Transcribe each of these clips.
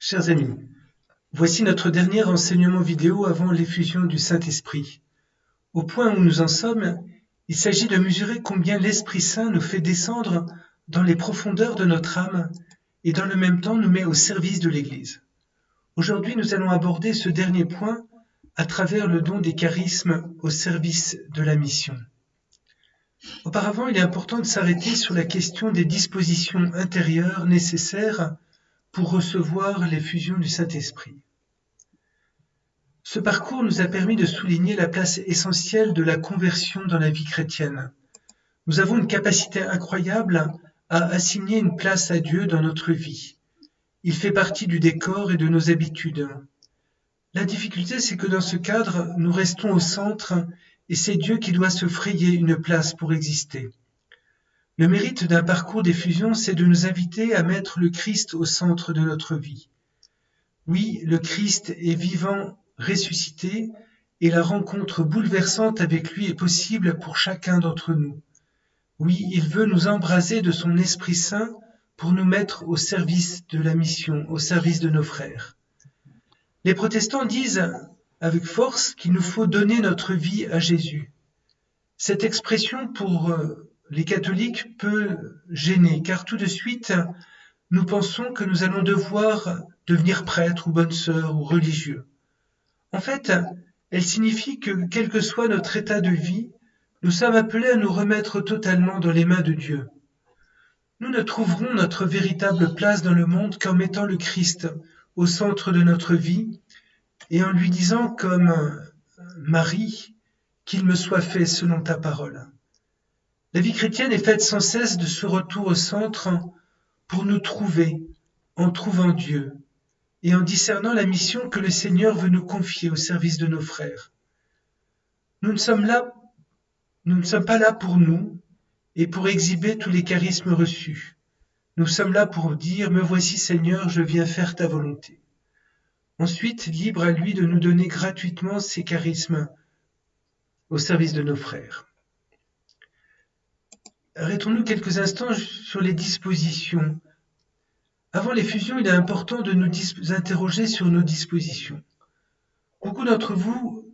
Chers amis, voici notre dernier enseignement vidéo avant l'effusion du Saint-Esprit. Au point où nous en sommes, il s'agit de mesurer combien l'Esprit Saint nous fait descendre dans les profondeurs de notre âme et dans le même temps nous met au service de l'Église. Aujourd'hui, nous allons aborder ce dernier point à travers le don des charismes au service de la mission. Auparavant, il est important de s'arrêter sur la question des dispositions intérieures nécessaires pour recevoir l'effusion du Saint-Esprit. Ce parcours nous a permis de souligner la place essentielle de la conversion dans la vie chrétienne. Nous avons une capacité incroyable à assigner une place à Dieu dans notre vie. Il fait partie du décor et de nos habitudes. La difficulté, c'est que dans ce cadre, nous restons au centre et c'est Dieu qui doit se frayer une place pour exister. Le mérite d'un parcours d'effusion, c'est de nous inviter à mettre le Christ au centre de notre vie. Oui, le Christ est vivant, ressuscité, et la rencontre bouleversante avec lui est possible pour chacun d'entre nous. Oui, il veut nous embraser de son Esprit Saint pour nous mettre au service de la mission, au service de nos frères. Les protestants disent avec force qu'il nous faut donner notre vie à Jésus. Cette expression pour les catholiques peut gêner, car tout de suite, nous pensons que nous allons devoir devenir prêtre ou bonne sœur ou religieux. En fait, elle signifie que, quel que soit notre état de vie, nous sommes appelés à nous remettre totalement dans les mains de Dieu. Nous ne trouverons notre véritable place dans le monde qu'en mettant le Christ au centre de notre vie et en lui disant comme Marie, qu'il me soit fait selon ta parole. La vie chrétienne est faite sans cesse de ce retour au centre pour nous trouver en trouvant Dieu et en discernant la mission que le Seigneur veut nous confier au service de nos frères. Nous ne sommes pas là pour nous et pour exhiber tous les charismes reçus. Nous sommes là pour dire « Me voici Seigneur, je viens faire ta volonté ». Ensuite, libre à lui de nous donner gratuitement ces charismes au service de nos frères. Arrêtons-nous quelques instants sur les dispositions. Avant l'effusion, il est important de nous interroger sur nos dispositions. Beaucoup d'entre vous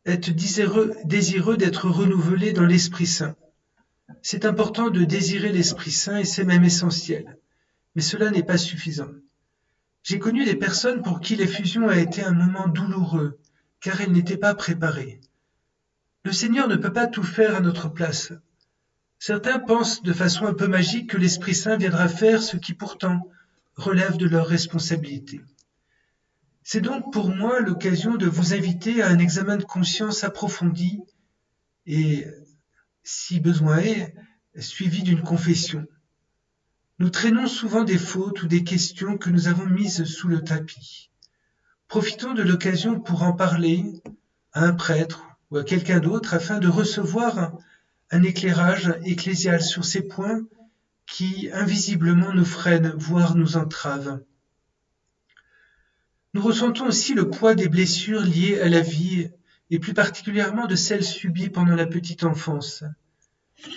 êtes désireux d'être renouvelés dans l'Esprit Saint. C'est important de désirer l'Esprit Saint et c'est même essentiel. Mais cela n'est pas suffisant. J'ai connu des personnes pour qui l'effusion a été un moment douloureux, car elles n'étaient pas préparées. Le Seigneur ne peut pas tout faire à notre place. Certains pensent de façon un peu magique que l'Esprit Saint viendra faire ce qui pourtant relève de leur responsabilité. C'est donc pour moi l'occasion de vous inviter à un examen de conscience approfondi et, si besoin est, suivi d'une confession. Nous traînons souvent des fautes ou des questions que nous avons mises sous le tapis. Profitons de l'occasion pour en parler à un prêtre ou à quelqu'un d'autre afin de recevoir un éclairage ecclésial sur ces points qui invisiblement nous freinent, voire nous entravent. Nous ressentons aussi le poids des blessures liées à la vie et plus particulièrement de celles subies pendant la petite enfance.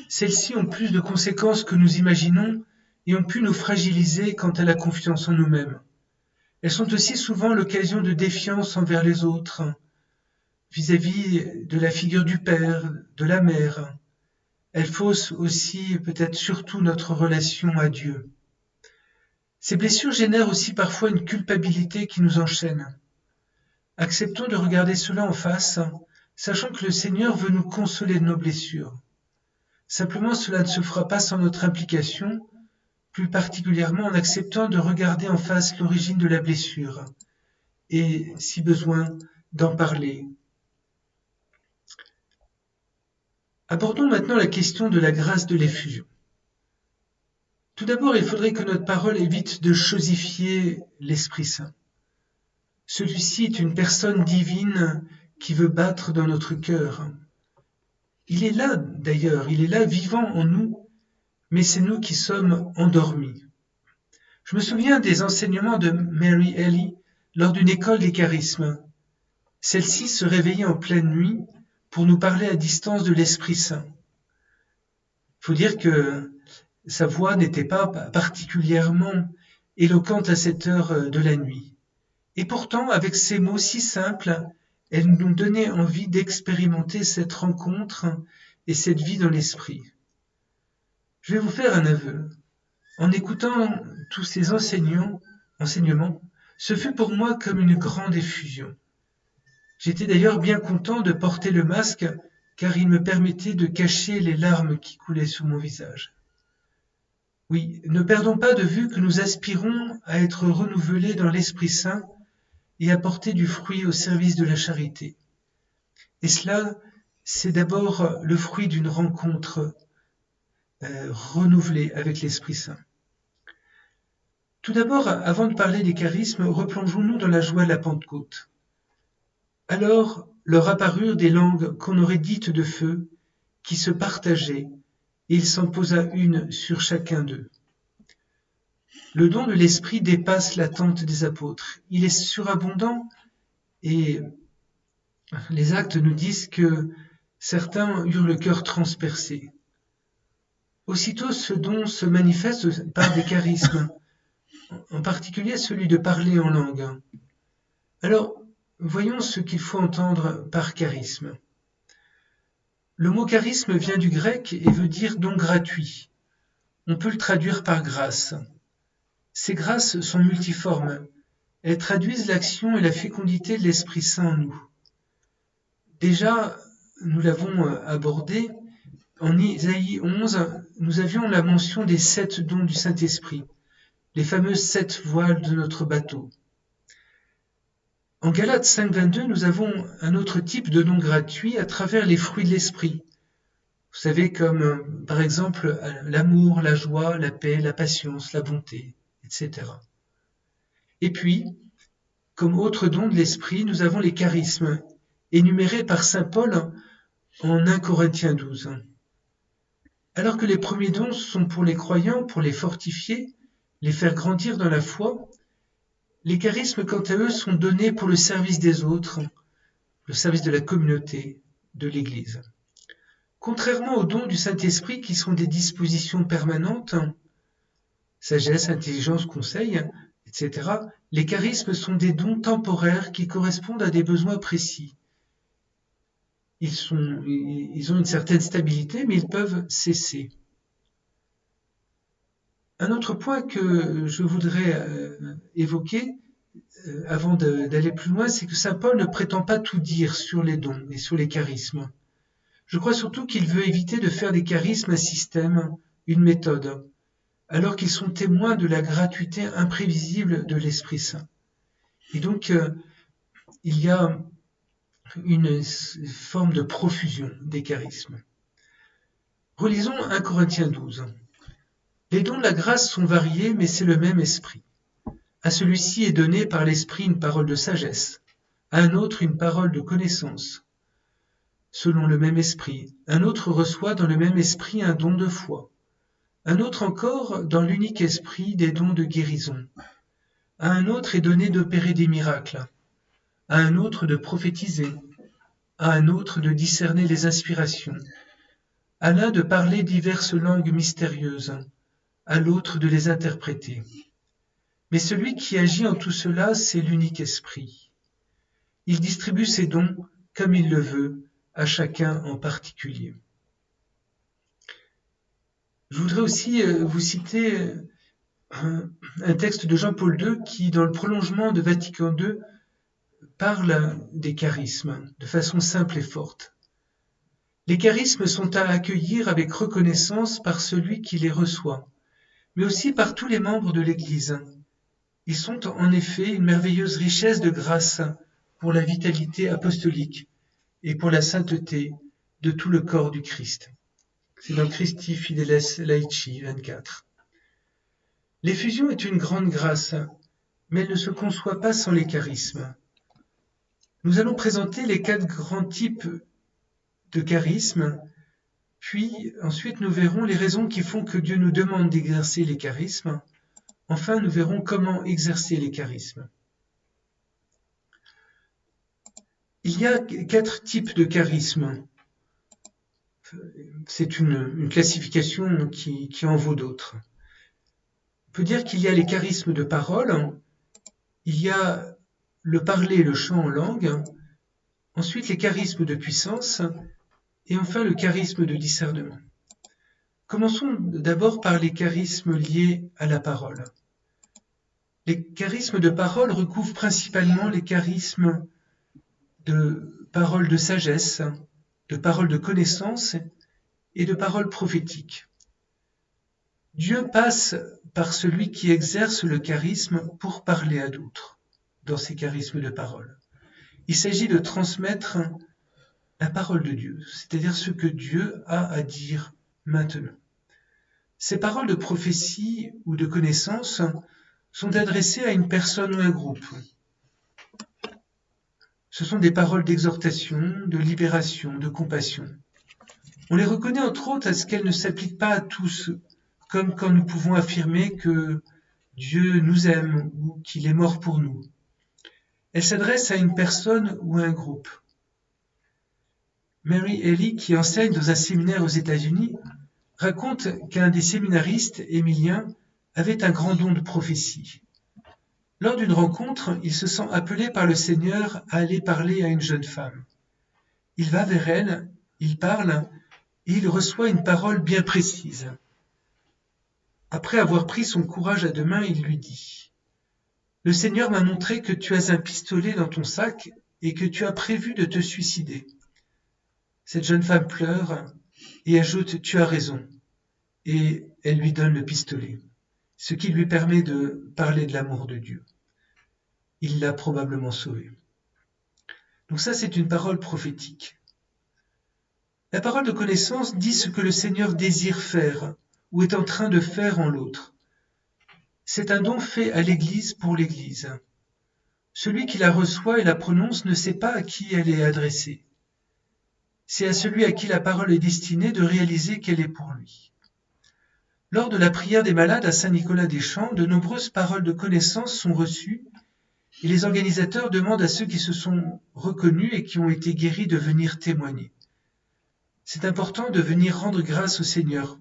Celles-ci ont plus de conséquences que nous imaginons et ont pu nous fragiliser quant à la confiance en nous-mêmes. Elles sont aussi souvent l'occasion de défiance envers les autres, vis-à-vis de la figure du père, de la mère. Elles faussent aussi, peut-être surtout, notre relation à Dieu. Ces blessures génèrent aussi parfois une culpabilité qui nous enchaîne. Acceptons de regarder cela en face, sachant que le Seigneur veut nous consoler de nos blessures. Simplement, cela ne se fera pas sans notre implication, plus particulièrement en acceptant de regarder en face l'origine de la blessure et, si besoin, d'en parler. Abordons maintenant la question de la grâce de l'effusion. Tout d'abord, il faudrait que notre parole évite de chosifier l'Esprit Saint. Celui-ci est une personne divine qui veut battre dans notre cœur. Il est là, d'ailleurs, il est là vivant en nous, mais c'est nous qui sommes endormis. Je me souviens des enseignements de Mary Ellie lors d'une école des charismes. Celle-ci se réveillait en pleine nuit pour nous parler à distance de l'Esprit Saint. Il faut dire que sa voix n'était pas particulièrement éloquente à cette heure de la nuit. Et pourtant, avec ces mots si simples, elle nous donnait envie d'expérimenter cette rencontre et cette vie dans l'esprit. Je vais vous faire un aveu. En écoutant tous ces enseignements, ce fut pour moi comme une grande effusion. J'étais d'ailleurs bien content de porter le masque, car il me permettait de cacher les larmes qui coulaient sur mon visage. Oui, ne perdons pas de vue que nous aspirons à être renouvelés dans l'Esprit Saint et à porter du fruit au service de la charité. Et cela, c'est d'abord le fruit d'une rencontre renouvelée avec l'Esprit Saint. Tout d'abord, avant de parler des charismes, replongeons-nous dans la joie de la Pentecôte. Alors leur apparurent des langues qu'on aurait dites de feu, qui se partageaient, et il s'en posa une sur chacun d'eux. Le don de l'Esprit dépasse l'attente des apôtres. Il est surabondant et les actes nous disent que certains eurent le cœur transpercé. Aussitôt, ce don se manifeste par des charismes, en particulier celui de parler en langue. Alors, voyons ce qu'il faut entendre par charisme. Le mot charisme vient du grec et veut dire don gratuit. On peut le traduire par grâce. Ces grâces sont multiformes. Elles traduisent l'action et la fécondité de l'Esprit Saint en nous. Déjà, nous l'avons abordé, en Isaïe 11, nous avions la mention des 7 dons du Saint-Esprit, les fameuses 7 voiles de notre bateau. En Galates 5,22, nous avons un autre type de don gratuit à travers les fruits de l'Esprit. Vous savez, comme par exemple l'amour, la joie, la paix, la patience, la bonté, etc. Et puis, comme autre don de l'Esprit, nous avons les charismes, énumérés par saint Paul en 1 Corinthiens 12. Alors que les premiers dons sont pour les croyants, pour les fortifier, les faire grandir dans la foi, les charismes, quant à eux, sont donnés pour le service des autres, le service de la communauté, de l'Église. Contrairement aux dons du Saint-Esprit qui sont des dispositions permanentes, sagesse, intelligence, conseil, etc., les charismes sont des dons temporaires qui correspondent à des besoins précis. Ils ont une certaine stabilité, mais ils peuvent cesser. Un autre point que je voudrais évoquer avant d'aller plus loin, c'est que saint Paul ne prétend pas tout dire sur les dons et sur les charismes. Je crois surtout qu'il veut éviter de faire des charismes un système, une méthode, alors qu'ils sont témoins de la gratuité imprévisible de l'Esprit Saint. Et donc, il y a une forme de profusion des charismes. Relisons 1 Corinthiens 12. Les dons de la grâce sont variés, mais c'est le même esprit. À celui-ci est donné par l'esprit une parole de sagesse, à un autre une parole de connaissance, selon le même esprit. Un autre reçoit dans le même esprit un don de foi. Un autre encore dans l'unique esprit des dons de guérison. À un autre est donné d'opérer des miracles. À un autre de prophétiser. À un autre de discerner les inspirations. À l'un de parler diverses langues mystérieuses. À l'autre de les interpréter. Mais celui qui agit en tout cela, c'est l'unique esprit. Il distribue ses dons comme il le veut, à chacun en particulier. Je voudrais aussi vous citer un texte de Jean-Paul II qui, dans le prolongement de Vatican II, parle des charismes de façon simple et forte. Les charismes sont à accueillir avec reconnaissance par celui qui les reçoit, mais aussi par tous les membres de l'Église. Ils sont en effet une merveilleuse richesse de grâce pour la vitalité apostolique et pour la sainteté de tout le corps du Christ. C'est dans Christi Fideles Laici 24. L'effusion est une grande grâce, mais elle ne se conçoit pas sans les charismes. Nous allons présenter les 4 grands types de charismes, puis ensuite nous verrons les raisons qui font que Dieu nous demande d'exercer les charismes. Enfin, nous verrons comment exercer les charismes. Il y a 4 types de charismes. C'est une classification qui en vaut d'autres. peut dire qu'il y a les charismes de parole, il y a le parler, le chant en langue, ensuite les charismes de puissance, et enfin le charisme de discernement. Commençons d'abord par les charismes liés à la parole. Les charismes de parole recouvrent principalement les charismes de parole de sagesse, de parole de connaissance et de parole prophétique. Dieu passe par celui qui exerce le charisme pour parler à d'autres, dans ces charismes de parole. Il s'agit de transmettre la parole de Dieu, c'est-à-dire ce que Dieu a à dire maintenant. Ces paroles de prophétie ou de connaissance sont adressées à une personne ou un groupe. Ce sont des paroles d'exhortation, de libération, de compassion. On les reconnaît entre autres à ce qu'elles ne s'appliquent pas à tous, comme quand nous pouvons affirmer que Dieu nous aime ou qu'il est mort pour nous. Elles s'adressent à une personne ou à un groupe. Mary Ellie, qui enseigne dans un séminaire aux États-Unis, raconte qu'un des séminaristes, Émilien, avait un grand don de prophétie. Lors d'une rencontre, il se sent appelé par le Seigneur à aller parler à une jeune femme. Il va vers elle, il parle, et il reçoit une parole bien précise. Après avoir pris son courage à deux mains, il lui dit : « Le Seigneur m'a montré que tu as un pistolet dans ton sac et que tu as prévu de te suicider. » Cette jeune femme pleure et ajoute : « Tu as raison. » Et elle lui donne le pistolet, ce qui lui permet de parler de l'amour de Dieu. Il l'a probablement sauvée. Donc ça, c'est une parole prophétique. La parole de connaissance dit ce que le Seigneur désire faire ou est en train de faire en l'autre. C'est un don fait à l'Église pour l'Église. Celui qui la reçoit et la prononce ne sait pas à qui elle est adressée. C'est à celui à qui la parole est destinée de réaliser qu'elle est pour lui. Lors de la prière des malades à Saint-Nicolas-des-Champs, de nombreuses paroles de connaissance sont reçues et les organisateurs demandent à ceux qui se sont reconnus et qui ont été guéris de venir témoigner. C'est important de venir rendre grâce au Seigneur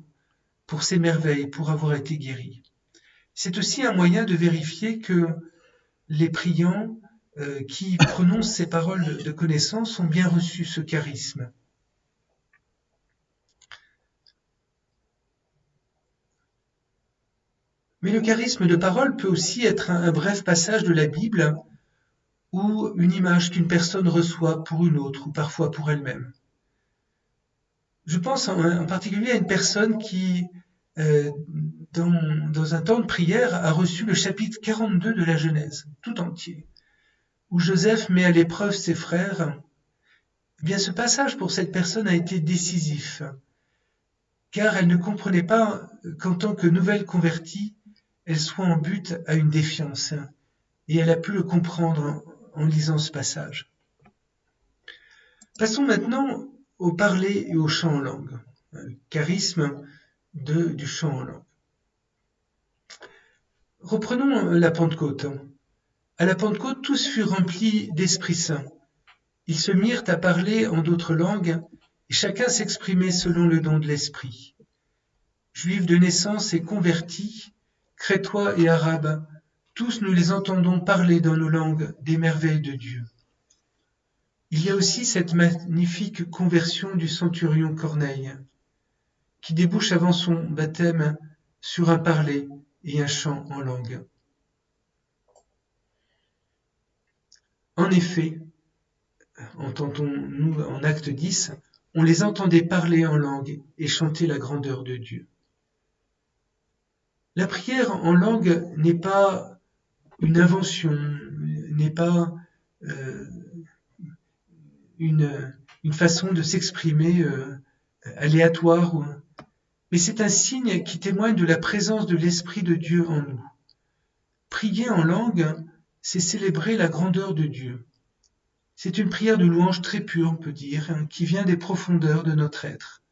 pour ses merveilles, pour avoir été guéri. C'est aussi un moyen de vérifier que les priants qui prononcent ces paroles de connaissance ont bien reçu ce charisme. Mais le charisme de parole peut aussi être un bref passage de la Bible ou une image qu'une personne reçoit pour une autre ou parfois pour elle-même. Je pense en particulier à une personne qui, dans un temps de prière, a reçu le chapitre 42 de la Genèse, tout entier, où Joseph met à l'épreuve ses frères. Eh bien, ce passage pour cette personne a été décisif, car elle ne comprenait pas qu'en tant que nouvelle convertie, elle soit en but à une défiance, et elle a pu le comprendre en lisant ce passage. Passons maintenant au parler et au chant en langue, le charisme du chant en langue. Reprenons la Pentecôte. À la Pentecôte, tous furent remplis d'Esprit Saint. Ils se mirent à parler en d'autres langues, et chacun s'exprimait selon le don de l'Esprit. Juifs de naissance et convertis, Crétois et Arabes, tous nous les entendons parler dans nos langues des merveilles de Dieu. Il y a aussi cette magnifique conversion du centurion Corneille, qui débouche avant son baptême sur un parler et un chant en langue. En effet, entendons-nous en Acte 10, on les entendait parler en langue et chanter la grandeur de Dieu. La prière en langue n'est pas une invention, n'est pas une façon de s'exprimer aléatoire, mais c'est un signe qui témoigne de la présence de l'Esprit de Dieu en nous. Prier en langue, c'est célébrer la grandeur de Dieu. C'est une prière de louange très pure, on peut dire, qui vient des profondeurs de notre être.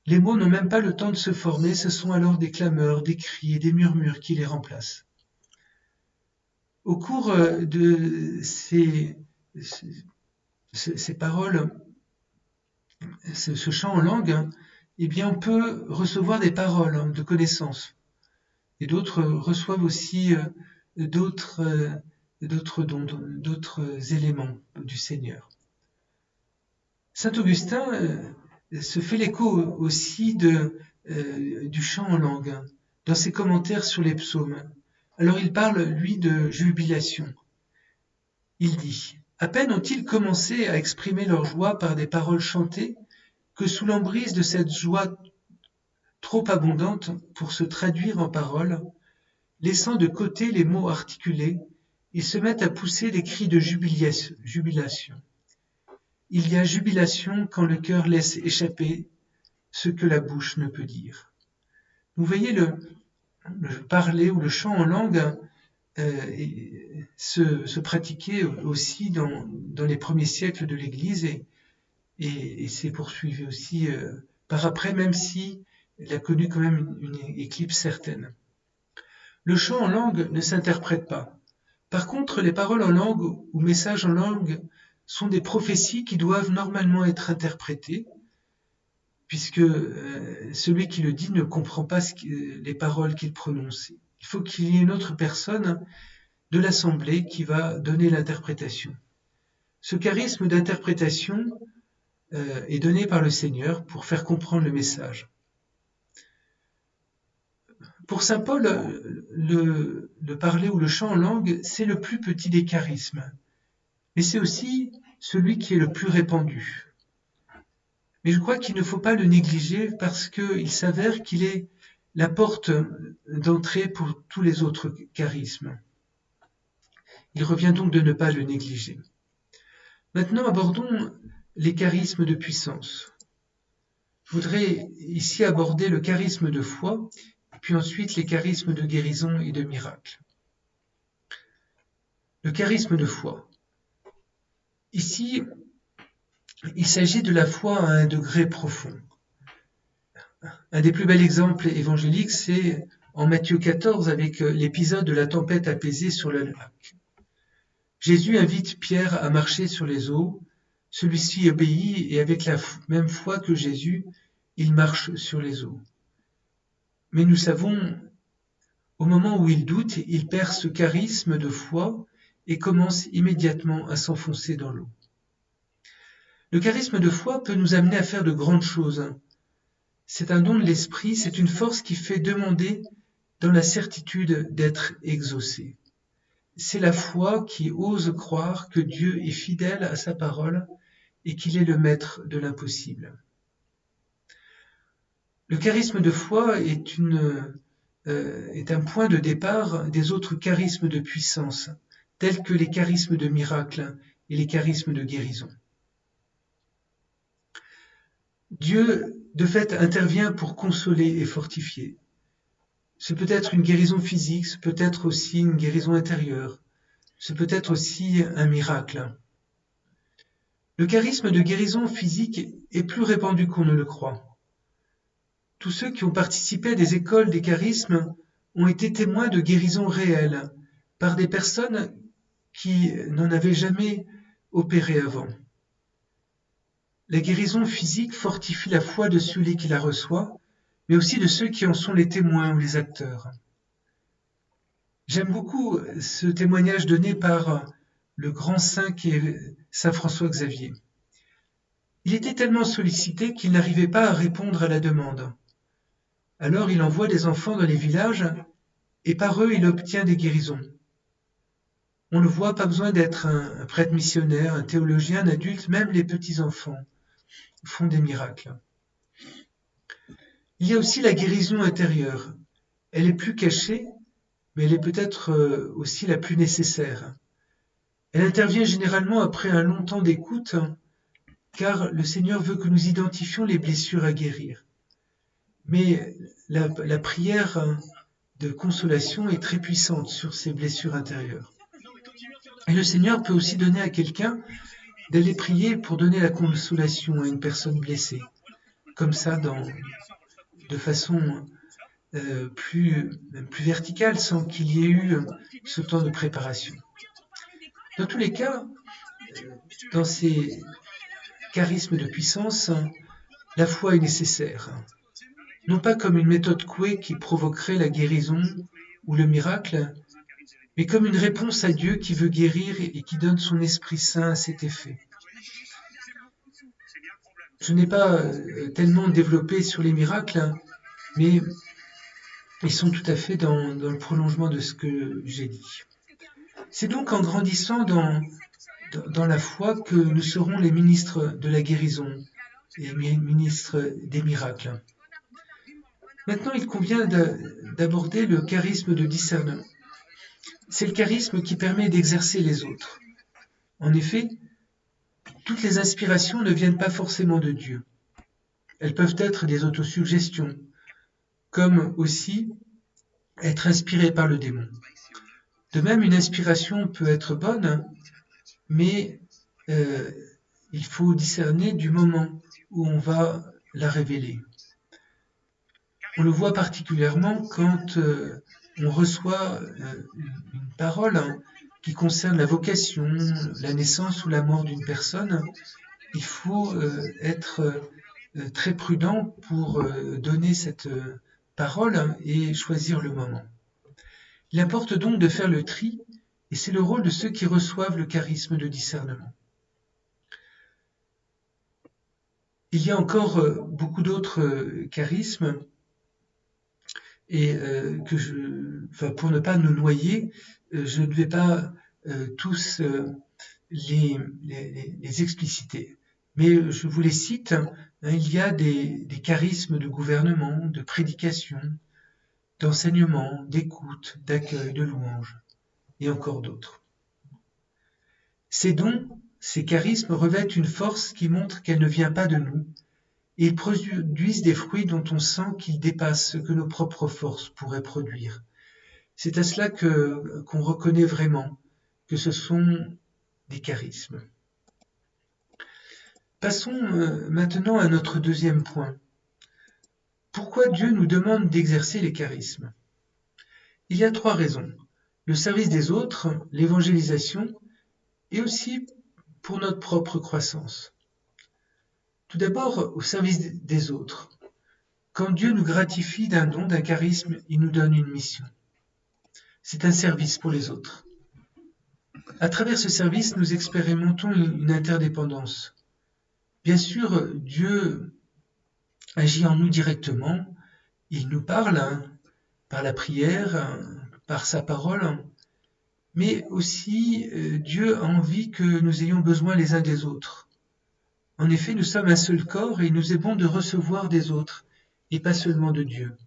Les mots n'ont même pas le temps de se former, ce sont alors des clameurs, des cris et des murmures qui les remplacent. Au cours de ces paroles, ce chant en langue, eh bien, on peut recevoir des paroles de connaissance. et d'autres reçoivent aussi d'autres dons, d'autres éléments du Seigneur. Saint Augustin se fait l'écho aussi du chant en langue dans ses commentaires sur les psaumes. Alors il parle, lui, de jubilation. Il dit « À peine ont-ils commencé à exprimer leur joie par des paroles chantées que sous l'emprise de cette joie trop abondante pour se traduire en paroles, laissant de côté les mots articulés, ils se mettent à pousser des cris de jubilation. Il y a jubilation quand le cœur laisse échapper ce que la bouche ne peut dire. » Vous voyez, le parler ou le chant en langue se pratiquait aussi dans les premiers siècles de l'Église et s'est poursuivi aussi par après, même si il a connu quand même une éclipse certaine. Le chant en langue ne s'interprète pas. Par contre, les paroles en langue ou messages en langue sont des prophéties qui doivent normalement être interprétées, puisque celui qui le dit ne comprend pas les paroles qu'il prononce. Il faut qu'il y ait une autre personne de l'assemblée qui va donner l'interprétation. Ce charisme d'interprétation est donné par le Seigneur pour faire comprendre le message. Pour saint Paul, le parler ou le chant en langue, c'est le plus petit des charismes, mais c'est aussi celui qui est le plus répandu. Mais je crois qu'il ne faut pas le négliger parce qu'il s'avère qu'il est la porte d'entrée pour tous les autres charismes. Il revient donc de ne pas le négliger. Maintenant, abordons les charismes de puissance. Je voudrais ici aborder le charisme de foi, puis ensuite les charismes de guérison et de miracle. Le charisme de foi. Ici, il s'agit de la foi à un degré profond. Un des plus bels exemples évangéliques, c'est en Matthieu 14 avec l'épisode de la tempête apaisée sur le lac. Jésus invite Pierre à marcher sur les eaux. Celui-ci obéit et avec la même foi que Jésus, il marche sur les eaux. Mais nous savons, au moment où il doute, il perd ce charisme de foi et commence immédiatement à s'enfoncer dans l'eau. Le charisme de foi peut nous amener à faire de grandes choses. C'est un don de l'esprit, c'est une force qui fait demander dans la certitude d'être exaucé. C'est la foi qui ose croire que Dieu est fidèle à sa parole et qu'il est le maître de l'impossible. Le charisme de foi est un point de départ des autres charismes de puissance, tels que les charismes de miracle et les charismes de guérison. Dieu, de fait, intervient pour consoler et fortifier. Ce peut être une guérison physique, ce peut être aussi une guérison intérieure, ce peut être aussi un miracle. Le charisme de guérison physique est plus répandu qu'on ne le croit. Tous ceux qui ont participé à des écoles des charismes ont été témoins de guérisons réelles par des personnes qui n'en avaient jamais opéré avant. La guérison physique fortifie la foi de celui qui la reçoit, mais aussi de ceux qui en sont les témoins ou les acteurs. J'aime beaucoup ce témoignage donné par le grand saint qui est saint François Xavier. Il était tellement sollicité qu'il n'arrivait pas à répondre à la demande. Alors il envoie des enfants dans les villages et par eux il obtient des guérisons. On le voit, pas besoin d'être un prêtre missionnaire, un théologien, un adulte, même les petits-enfants font des miracles. Il y a aussi la guérison intérieure. Elle est plus cachée, mais elle est peut-être aussi la plus nécessaire. Elle intervient généralement après un long temps d'écoute, car le Seigneur veut que nous identifions les blessures à guérir. Mais la prière de consolation est très puissante sur ces blessures intérieures. Et le Seigneur peut aussi donner à quelqu'un d'aller prier pour donner la consolation à une personne blessée, comme ça, de façon plus verticale, sans qu'il y ait eu ce temps de préparation. Dans tous les cas, dans ces charismes de puissance, la foi est nécessaire. Non pas comme une méthode Coué qui provoquerait la guérison ou le miracle, mais comme une réponse à Dieu qui veut guérir et qui donne son Esprit Saint à cet effet. Je n'ai pas tellement développé sur les miracles, mais ils sont tout à fait dans le prolongement de ce que j'ai dit. C'est donc en grandissant dans la foi que nous serons les ministres de la guérison et ministres des miracles. Maintenant, il convient d'aborder le charisme de discernement. C'est le charisme qui permet d'exercer les autres. En effet, toutes les inspirations ne viennent pas forcément de Dieu. Elles peuvent être des autosuggestions, comme aussi être inspirées par le démon. De même, une inspiration peut être bonne, mais il faut discerner du moment où on va la révéler. On le voit particulièrement quand on reçoit une parole qui concerne la vocation, la naissance ou la mort d'une personne. Il faut être très prudent pour donner cette parole et choisir le moment. Il importe donc de faire le tri, et c'est le rôle de ceux qui reçoivent le charisme de discernement. Il y a encore beaucoup d'autres charismes, et pour ne pas nous noyer, je ne vais pas tous les expliciter. Mais je vous les cite, il y a des charismes de gouvernement, de prédication, d'enseignement, d'écoute, d'accueil, de louange, et encore d'autres. Ces dons, ces charismes revêtent une force qui montre qu'elle ne vient pas de nous, et ils produisent des fruits dont on sent qu'ils dépassent ce que nos propres forces pourraient produire. C'est à cela qu'on reconnaît vraiment que ce sont des charismes. Passons maintenant à notre deuxième point. Pourquoi Dieu nous demande d'exercer les charismes? Il y a 3 raisons. Le service des autres, l'évangélisation, et aussi pour notre propre croissance. Tout d'abord, au service des autres. Quand Dieu nous gratifie d'un don, d'un charisme, il nous donne une mission. C'est un service pour les autres. À travers ce service, nous expérimentons une interdépendance. Bien sûr, Dieu agit en nous directement. Il nous parle par la prière, par sa parole, mais aussi Dieu a envie que nous ayons besoin les uns des autres. En effet, nous sommes un seul corps et il nous est bon de recevoir des autres, et pas seulement de Dieu.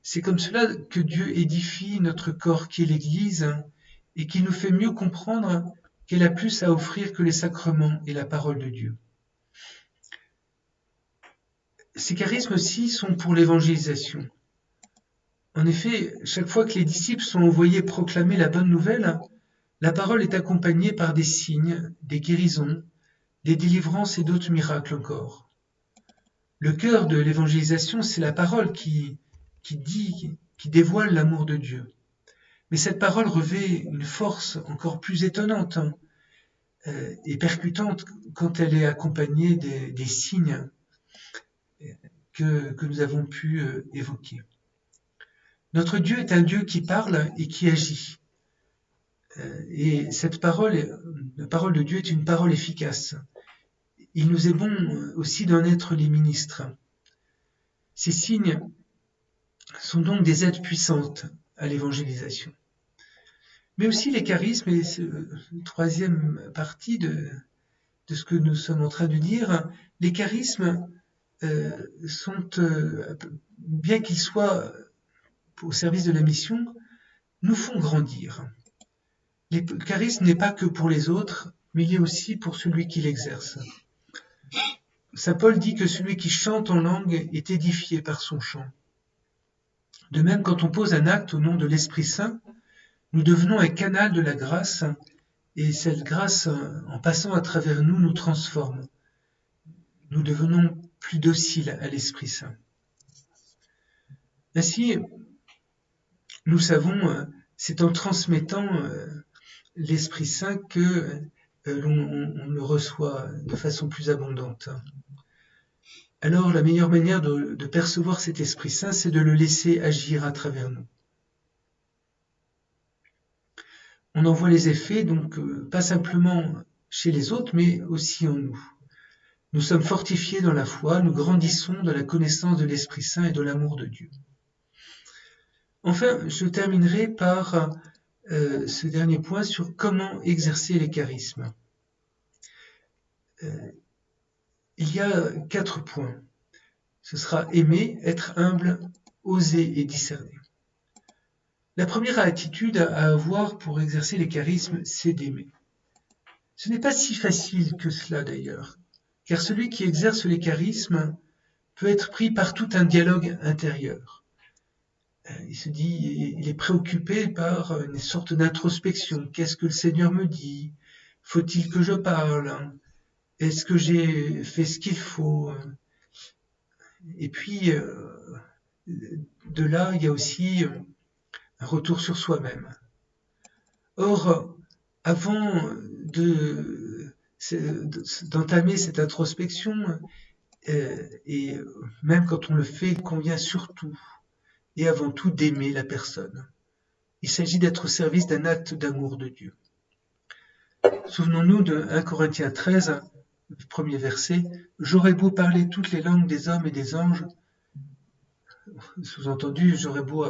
C'est comme cela que Dieu édifie notre corps qui est l'Église, et qui nous fait mieux comprendre qu'elle a plus à offrir que les sacrements et la parole de Dieu. Ces charismes aussi sont pour l'évangélisation. En effet, chaque fois que les disciples sont envoyés proclamer la bonne nouvelle, la parole est accompagnée par des signes, des guérisons, des délivrances et d'autres miracles encore. Le cœur de l'évangélisation, c'est la parole qui dévoile l'amour de Dieu. Mais cette parole revêt une force encore plus étonnante et percutante quand elle est accompagnée des signes que nous avons pu évoquer. Notre Dieu est un Dieu qui parle et qui agit. Et cette parole, la parole de Dieu est une parole efficace. Il nous est bon aussi d'en être les ministres. Ces signes sont donc des aides puissantes à l'évangélisation. Mais aussi les charismes, et c'est la troisième partie de ce que nous sommes en train de dire, les charismes sont, bien qu'ils soient au service de la mission, nous font grandir. Le charisme n'est pas que pour les autres, mais il est aussi pour celui qui l'exerce. Saint Paul dit que celui qui chante en langue est édifié par son chant. De même, quand on pose un acte au nom de l'Esprit Saint, nous devenons un canal de la grâce, et cette grâce, en passant à travers nous, nous transforme. Nous devenons plus dociles à l'Esprit Saint. Ainsi, nous savons, c'est en transmettant l'Esprit Saint que l'on le reçoit de façon plus abondante. Alors, la meilleure manière de percevoir cet Esprit Saint, c'est de le laisser agir à travers nous. On en voit les effets, donc pas simplement chez les autres, mais aussi en nous. Nous sommes fortifiés dans la foi, nous grandissons dans la connaissance de l'Esprit Saint et de l'amour de Dieu. Enfin, je terminerai par ce dernier point sur comment exercer les charismes. Il y a 4 points. Ce sera aimer, être humble, oser et discerner. La première attitude à avoir pour exercer les charismes, c'est d'aimer. Ce n'est pas si facile que cela d'ailleurs, car celui qui exerce les charismes peut être pris par tout un dialogue intérieur. Il se dit, il est préoccupé par une sorte d'introspection. Qu'est-ce que le Seigneur me dit? Faut-il que je parle? Est-ce que j'ai fait ce qu'il faut? Et puis, de là, il y a aussi un retour sur soi-même. Or, avant d'entamer cette introspection, et même quand on le fait, il convient surtout et avant tout d'aimer la personne. Il s'agit d'être au service d'un acte d'amour de Dieu. Souvenons-nous de 1 Corinthiens 13, le premier verset. « J'aurais beau parler toutes les langues des hommes et des anges », sous-entendu, j'aurais beau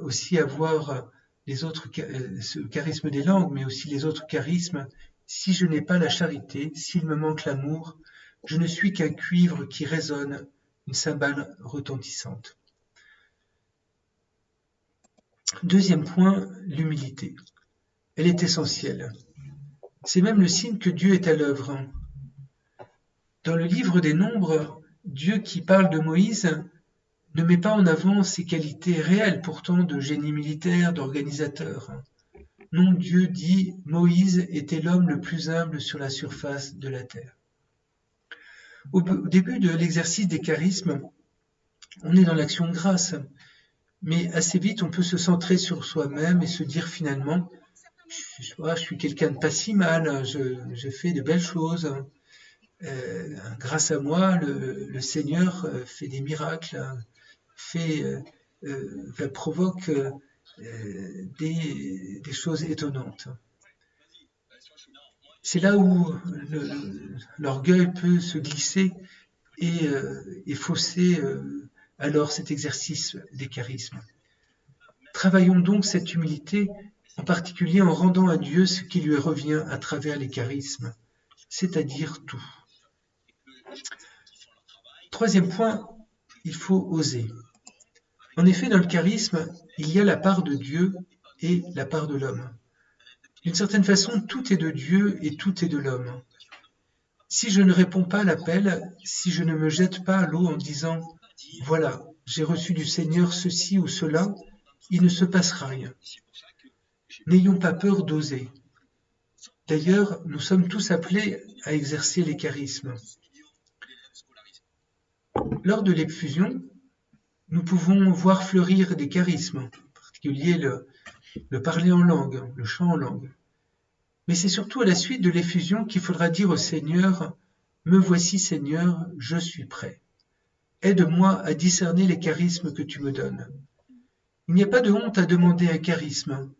aussi avoir ce charisme des langues, mais aussi les autres charismes. Si je n'ai pas la charité, s'il me manque l'amour, je ne suis qu'un cuivre qui résonne, une cymbale retentissante. Deuxième point, l'humilité. Elle est essentielle. C'est même le signe que Dieu est à l'œuvre. Dans le livre des Nombres, Dieu qui parle de Moïse ne met pas en avant ses qualités réelles pourtant de génie militaire, d'organisateur. Non, Dieu dit « Moïse était l'homme le plus humble sur la surface de la terre ». Au début de l'exercice des charismes, on est dans l'action de grâce, mais assez vite on peut se centrer sur soi-même et se dire finalement je suis quelqu'un de pas si mal, je fais de belles choses, grâce à moi le Seigneur fait des miracles, provoque des choses étonnantes. C'est là où l'orgueil peut se glisser et fausser alors cet exercice des charismes. Travaillons donc cette humilité, en particulier en rendant à Dieu ce qui lui revient à travers les charismes, c'est-à-dire tout. Troisième point, il faut oser. En effet, dans le charisme, il y a la part de Dieu et la part de l'homme. D'une certaine façon, tout est de Dieu et tout est de l'homme. Si je ne réponds pas à l'appel, si je ne me jette pas à l'eau en disant « Voilà, j'ai reçu du Seigneur ceci ou cela », il ne se passera rien. N'ayons pas peur d'oser. D'ailleurs, nous sommes tous appelés à exercer les charismes. Lors de l'effusion, nous pouvons voir fleurir des charismes, en particulier le parler en langue, le chant en langue. Mais c'est surtout à la suite de l'effusion qu'il faudra dire au Seigneur « Me voici Seigneur, je suis prêt. Aide-moi à discerner les charismes que tu me donnes. » Il n'y a pas de honte à demander un charisme.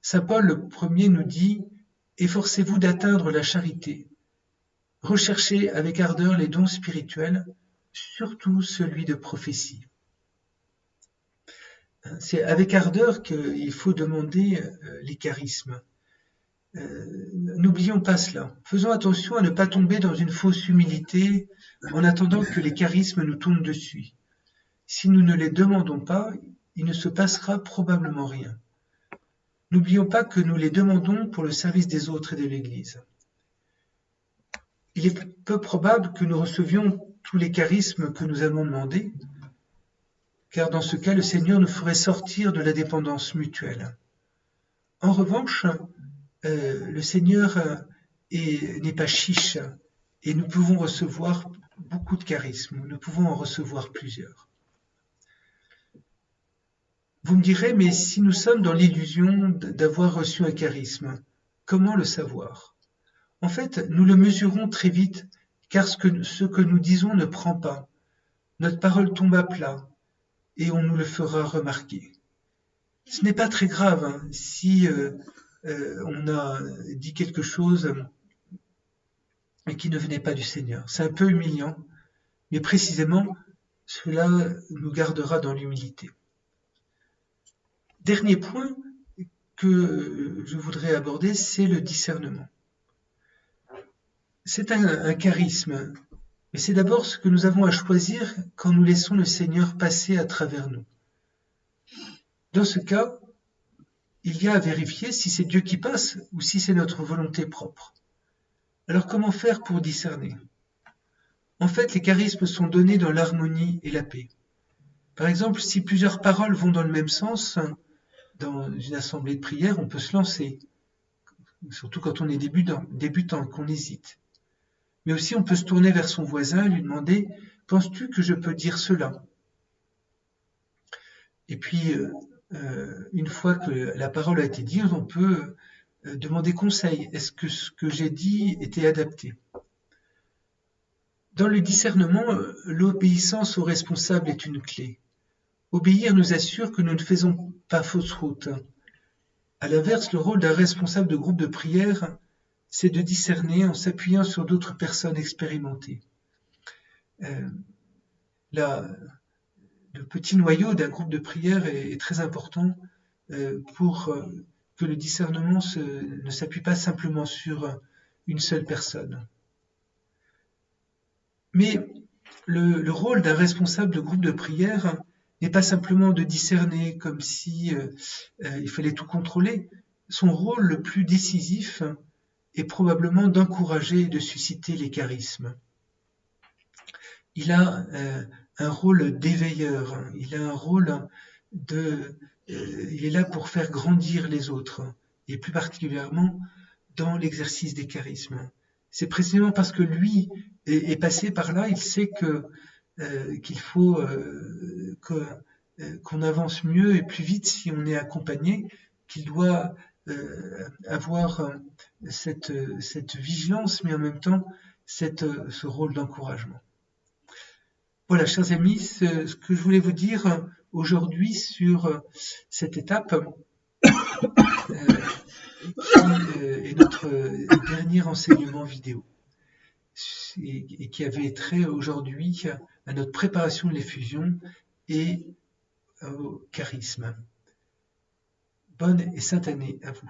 Saint Paul le premier nous dit « Efforcez-vous d'atteindre la charité. Recherchez avec ardeur les dons spirituels, surtout celui de prophétie. » C'est avec ardeur qu'il faut demander les charismes. N'oublions pas cela. Faisons attention à ne pas tomber dans une fausse humilité en attendant que les charismes nous tombent dessus. Si nous ne les demandons pas, il ne se passera probablement rien. N'oublions pas que nous les demandons pour le service des autres et de l'Église. Il est peu probable que nous recevions tous les charismes que nous allons demander, car dans ce cas, le Seigneur nous ferait sortir de la dépendance mutuelle. En revanche, le Seigneur n'est pas chiche et nous pouvons recevoir beaucoup de charismes, nous pouvons en recevoir plusieurs. Vous me direz, mais si nous sommes dans l'illusion d'avoir reçu un charisme, comment le savoir? En fait, nous le mesurons très vite, car ce que nous disons ne prend pas. Notre parole tombe à plat, et on nous le fera remarquer. Ce n'est pas très grave si on a dit quelque chose qui ne venait pas du Seigneur. C'est un peu humiliant, mais précisément, cela nous gardera dans l'humilité. Dernier point que je voudrais aborder, c'est le discernement. C'est un charisme, mais c'est d'abord ce que nous avons à choisir quand nous laissons le Seigneur passer à travers nous. Dans ce cas, il y a à vérifier si c'est Dieu qui passe ou si c'est notre volonté propre. Alors comment faire pour discerner? En fait, les charismes sont donnés dans l'harmonie et la paix. Par exemple, si plusieurs paroles vont dans le même sens, dans une assemblée de prière, on peut se lancer, surtout quand on est débutant et qu'on hésite. Mais aussi, on peut se tourner vers son voisin et lui demander « Penses-tu que je peux dire cela ?» Et puis, une fois que la parole a été dite, on peut demander conseil. Est-ce que ce que j'ai dit était adapté? Dans le discernement, l'obéissance aux responsables est une clé. Obéir nous assure que nous ne faisons pas fausse route. À l'inverse, le rôle d'un responsable de groupe de prière, c'est de discerner en s'appuyant sur d'autres personnes expérimentées. Le petit noyau d'un groupe de prière est très important pour que le discernement ne s'appuie pas simplement sur une seule personne. Mais le rôle d'un responsable de groupe de prière n'est pas simplement de discerner comme si il fallait tout contrôler. Son rôle le plus décisif est probablement d'encourager et de susciter les charismes. Il a un rôle d'éveilleur, il a un rôle il est là pour faire grandir les autres, et plus particulièrement dans l'exercice des charismes. C'est précisément parce que lui est passé par là, il sait qu'il faut qu'on avance mieux et plus vite si on est accompagné, qu'il doit avoir cette vigilance, mais en même temps ce rôle d'encouragement. Voilà, chers amis, ce que je voulais vous dire aujourd'hui sur cette étape qui est notre dernier enseignement vidéo et qui avait trait aujourd'hui à notre préparation de l'effusion et au charisme. Bonne et sainte année à vous.